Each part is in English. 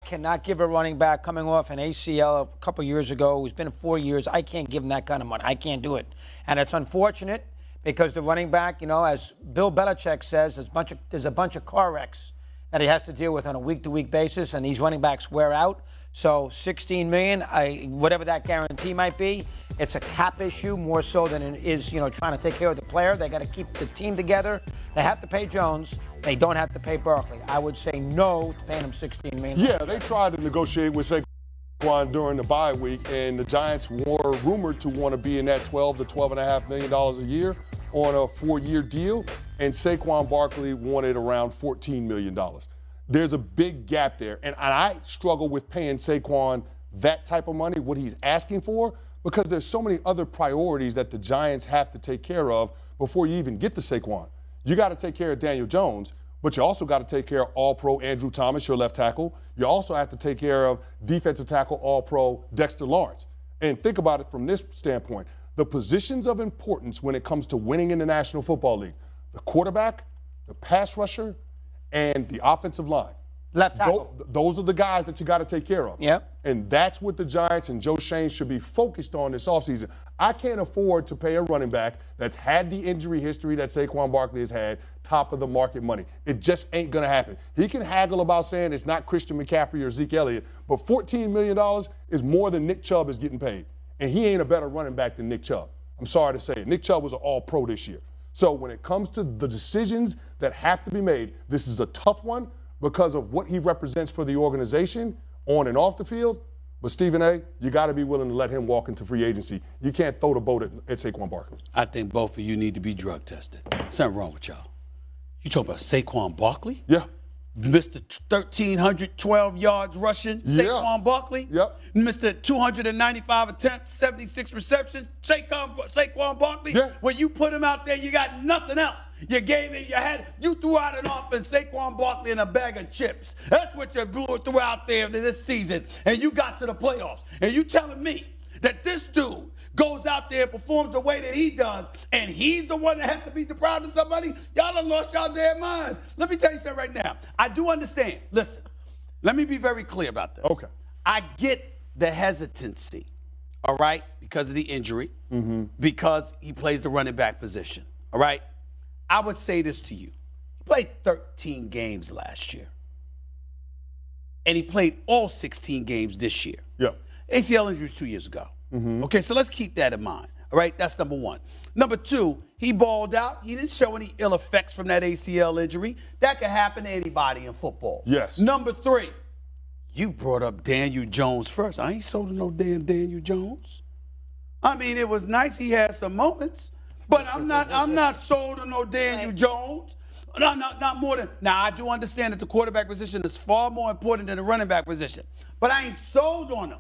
cannot give a running back coming off an ACL a couple years ago, who's been 4 years, I can't give him that kind of money. I can't do it. And it's unfortunate because the running back, as Bill Belichick says, there's a bunch of car wrecks that he has to deal with on a week-to-week basis, and these running backs wear out. So $16 million, whatever that guarantee might be, it's a cap issue more so than it is, trying to take care of the player. They got to keep the team together. They have to pay Jones. They don't have to pay Barkley. I would say no to paying him $16 million. Yeah, they tried to negotiate with Saquon during the bye week, and the Giants were rumored to want to be in that $12 to $12.5 million a year on a 4-year deal, and Saquon Barkley wanted around $14 million. There's a big gap there, and I struggle with paying Saquon that type of money, what he's asking for, because there's so many other priorities that the Giants have to take care of before you even get to Saquon. You got to take care of Daniel Jones, but you also got to take care of All-Pro Andrew Thomas, your left tackle. You also have to take care of defensive tackle All-Pro Dexter Lawrence. And think about it from this standpoint. The positions of importance when it comes to winning in the National Football League, the quarterback, the pass rusher, and the offensive line. Left tackle. Those are the guys that you got to take care of. Yep. And that's what the Giants and Joe Shane should be focused on this offseason. I can't afford to pay a running back that's had the injury history that Saquon Barkley has had, top of the market money. It just ain't going to happen. He can haggle about saying it's not Christian McCaffrey or Zeke Elliott, but $14 million is more than Nick Chubb is getting paid. And he ain't a better running back than Nick Chubb. I'm sorry to say it. Nick Chubb was an all-pro this year. So when it comes to the decisions that have to be made, this is a tough one because of what he represents for the organization on and off the field. But Stephen A., you got to be willing to let him walk into free agency. You can't throw the boat at Saquon Barkley. I think both of you need to be drug tested. Something wrong with y'all. You talking about Saquon Barkley? Yeah. Mr. 1,312 yards rushing, Saquon Barkley. Yep. Mr. 295 attempts, 76 receptions, Saquon Barkley. Yeah. When you put him out there, you got nothing else. You gave it, you threw out an offense, Saquon Barkley in a bag of chips. That's what you threw out there this season, and you got to the playoffs. And you telling me that this dude goes out there and performs the way that he does, and he's the one that has to be deprived of somebody? Y'all done lost y'all damn minds. Let me tell you something right now. I do understand. Listen, let me be very clear about this. Okay. I get the hesitancy, all right, because of the injury, because he plays the running back position, all right? I would say this to you. He played 13 games last year, and he played all 16 games this year. Yeah. ACL injury was 2 years ago. Okay, so let's keep that in mind. All right, that's number one. Number two, he balled out. He didn't show any ill effects from that ACL injury. That could happen to anybody in football. Yes. Number three, you brought up Daniel Jones first. I ain't sold to no damn Daniel Jones. I mean, it was nice he had some moments, but I'm not sold to no Daniel Jones. No, not more than. Now, I do understand that the quarterback position is far more important than the running back position, but I ain't sold on him.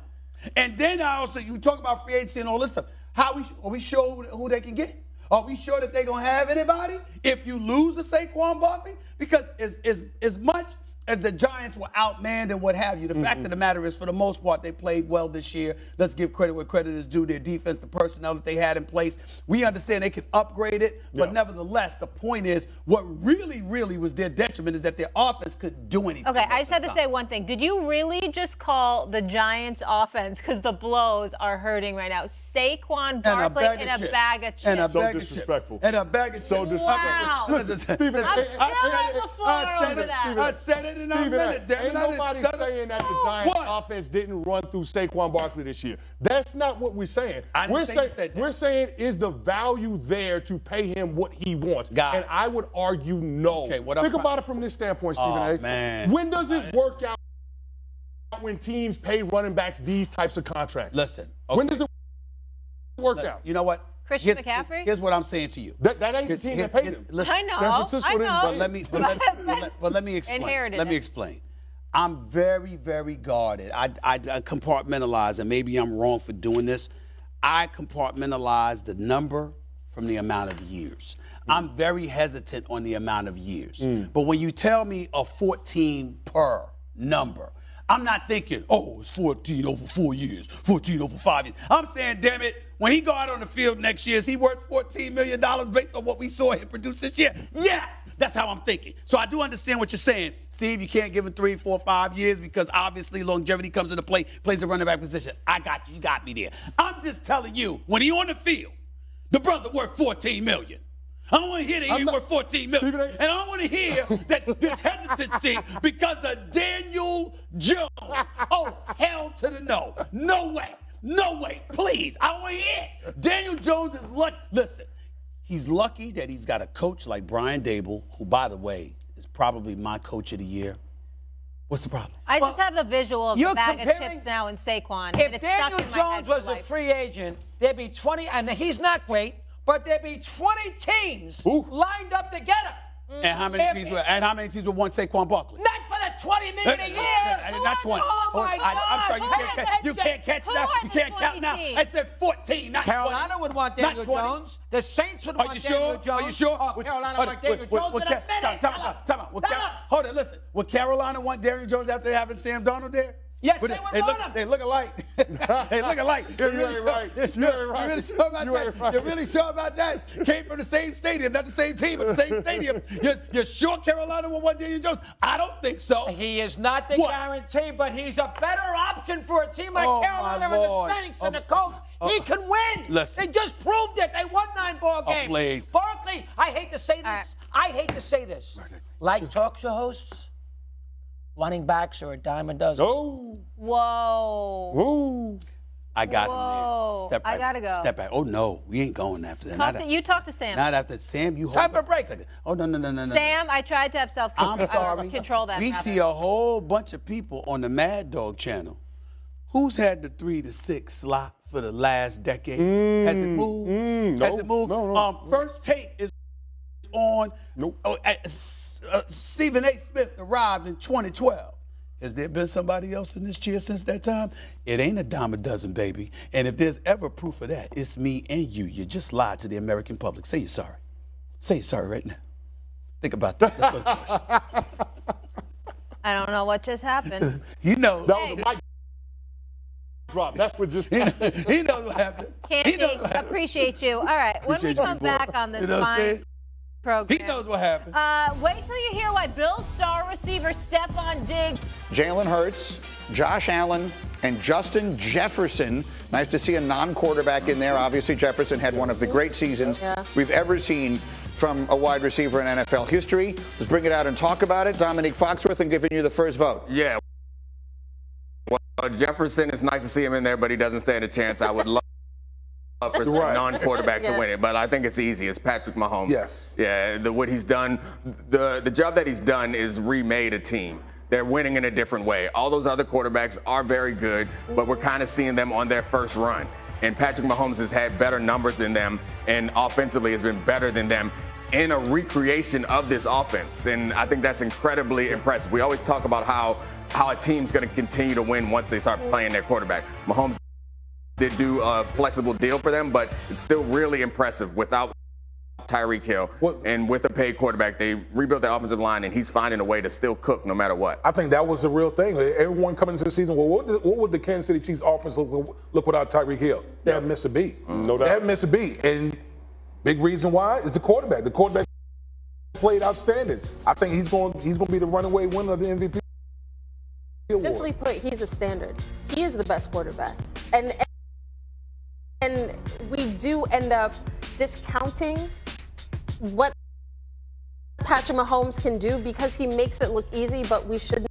And then you talk about free agency and all this stuff. Are we sure who they can get? Are we sure that they're going to have anybody if you lose to Saquon Barkley? Because as much as the Giants were outmanned and what have you, the fact of the matter is, for the most part, they played well this year. Let's give credit where credit is due. Their defense, the personnel that they had in place. We understand they could upgrade it, but nevertheless, the point is, what really, really was their detriment is that their offense couldn't do anything. Okay, I just had to say one thing. Did you really just call the Giants offense, because the blows are hurting right now, Saquon Barkley in a bag of chips? And a So bag disrespectful. Of chips. And a bag of chips. So disrespectful. Wow. Listen, Stephen, I'm still on the floor over that. I said it in a minute. Damn ain't it, I nobody didn't saying that the Giants offense didn't run through Saquon Barkley this year. That's not what we're saying. We're saying is the value there to pay him what he wants. And I would argue no. Okay, Think about it from this standpoint, Stephen A. Man. When does it work out when teams pay running backs these types of contracts? Listen. Okay. When does it work out? You know what? Christian McCaffrey? Here's what I'm saying to you. That ain't the team that paid him. Listen, I know. San Francisco didn't I know. But let me explain. Inherited Let me it. explain. I'm very, very guarded. I compartmentalize, and maybe I'm wrong for doing this. I compartmentalize the number from the amount of years. I'm very hesitant on the amount of years. But when you tell me a 14 per number, I'm not thinking, oh, it's 14 over 4 years, 14 over 5 years. I'm saying, damn it, when he go out on the field next year, is he worth $14 million based on what we saw him produce this year? Yes, that's how I'm thinking. So I do understand what you're saying. Steve, you can't give him 3, 4, 5 years because obviously longevity comes into play, plays the running back position. I got you. You got me there. I'm just telling you, when he on the field, the brother worth $14 million. I don't want to hear that he worth $14 million. And I don't want to hear that this hesitancy because of Daniel Jones. Oh, hell to the no. No way. No way. Please. I don't want to hear it. Daniel Jones is lucky. Listen, he's lucky that he's got a coach like Brian Dable, who, by the way, is probably my coach of the year. What's the problem? I just have the visual of the bag of chips now in Saquon. If Daniel Jones was a free agent, there'd be 20, and he's not great, but there'd be 20 teams lined up to get him. And how many teams would want Saquon Barkley? Not for the $20 million a year. Not 20. Oh my God. I'm sorry, you can't catch now. You can't count now. I said 14, not 20. Carolina would want Daniel Jones. The Saints would want Daniel Jones. Are you sure? Oh, Carolina would want Daniel Jones in a minute. Time out. Hold on, listen. Would Carolina want Daniel Jones after having Sam Darnold there? Yes, they would want him. They look alike. They look alike. You're really sure about that? Came from the same stadium, not the same team, but the same stadium. You're sure Carolina will want Daniel Jones? I don't think so. He is not the guarantee, but he's a better option for a team like Carolina and the Saints and the Colts. He can win. Listen. They just proved it. They won 9 ball games. Please. Barkley, I hate to say this. I hate to say this. Like talk show hosts, running backs are a dime a dozen. Oh. Whoa. I got him there. Step back. I gotta go. Step back. Oh, no. We ain't going after that. You talk to Sam. Not after Sam. You hold Time for a it break. second. Oh, no. Sam, I tried to have self-control. I'm sorry. Control that. We see a whole bunch of people on the Mad Dog channel. Who's had the 3 to 6 slot for the last decade? Has it moved? Has it moved? No. First Take is on. Nope. Stephen A. Smith arrived in 2012. Has there been somebody else in this chair since that time? It ain't a dime a dozen, baby. And if there's ever proof of that, it's me and you. You just lied to the American public. Say you're sorry. Say you're sorry right now. Think about that. That's what it was. I don't know what just happened. You know. That was a mic drop. That's what just happened. He knows what happened. Candy, appreciate you. All right, when we come back on this fine program. He knows what happened. Wait till you hear what Bill's star receiver Stephon Diggs. Jalen Hurts, Josh Allen, and Justin Jefferson. Nice to see a non-quarterback in there. Obviously, Jefferson had one of the great seasons we've ever seen from a wide receiver in NFL history. Let's bring it out and talk about it. Dominique Foxworth, and giving you the first vote. Yeah. Well, Jefferson, it's nice to see him in there, but he doesn't stand a chance. I would love for some non-quarterback to win it, but I think it's easy. It's Patrick Mahomes. Yes. Yeah, what he's done, the job that he's done is remade a team. They're winning in a different way. All those other quarterbacks are very good, but we're kind of seeing them on their first run. And Patrick Mahomes has had better numbers than them, and offensively has been better than them in a recreation of this offense. And I think that's incredibly impressive. We always talk about how a team's going to continue to win once they start playing their quarterback. Mahomes did do a flexible deal for them, but it's still really impressive without Tyreek Hill. And with a paid quarterback, they rebuilt their offensive line, and he's finding a way to still cook no matter what. I think that was the real thing. Everyone coming into the season, well, what would the Kansas City Chiefs offense look without Tyreek Hill? They haven't missed a beat. No doubt. They haven't missed a beat. And big reason why is the quarterback. The quarterback played outstanding. I think he's going to be the runaway winner of the MVP award. Simply put, he's a standard. He is the best quarterback. And we do end up discounting what Patrick Mahomes can do because he makes it look easy, but we should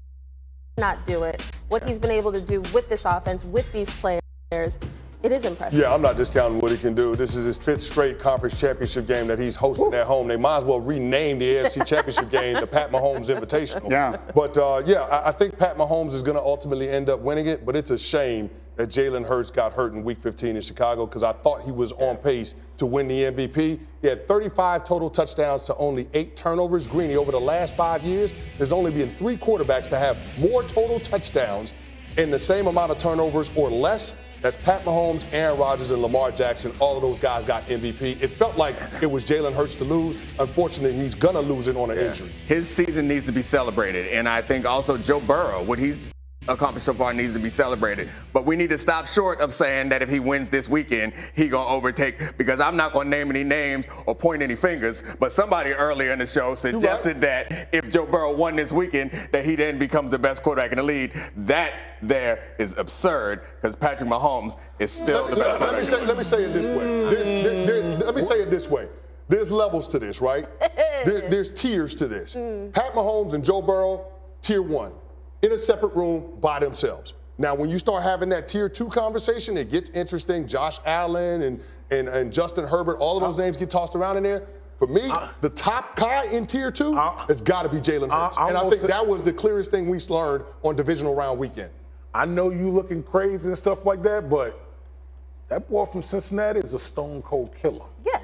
not do it. What he's been able to do with this offense, with these players, it is impressive. Yeah, I'm not discounting what he can do. This is his 5th straight conference championship game that he's hosting at home. They might as well rename the AFC Championship game the Pat Mahomes Invitational. Yeah. But, I think Pat Mahomes is going to ultimately end up winning it, but it's a shame that Jalen Hurts got hurt in Week 15 in Chicago because I thought he was on pace to win the MVP. He had 35 total touchdowns to only 8 turnovers. Greeny, over the last 5 years, there's only been 3 quarterbacks to have more total touchdowns in the same amount of turnovers or less. That's Pat Mahomes, Aaron Rodgers, and Lamar Jackson. All of those guys got MVP. It felt like it was Jalen Hurts to lose. Unfortunately, he's going to lose it on an injury. His season needs to be celebrated. And I think also Joe Burrow, what he's accomplished so far needs to be celebrated. But we need to stop short of saying that if he wins this weekend, he gonna overtake, because I'm not gonna name any names or point any fingers, but somebody earlier in the show suggested that if Joe Burrow won this weekend, that he then becomes the best quarterback in the league. That there is absurd, because Patrick Mahomes is still the best quarterback. Let me say it this way. Let me say it this way. There's levels to this, right? There's tiers to this. Pat Mahomes and Joe Burrow, tier 1, in a separate room by themselves. Now, when you start having that tier 2 conversation, it gets interesting. Josh Allen and Justin Herbert, all of those names get tossed around in there. For me, the top guy in tier 2 has got to be Jalen Hurts. And I think that was the clearest thing we learned on divisional round weekend. I know you looking crazy and stuff like that, but that boy from Cincinnati is a stone cold killer. Yeah.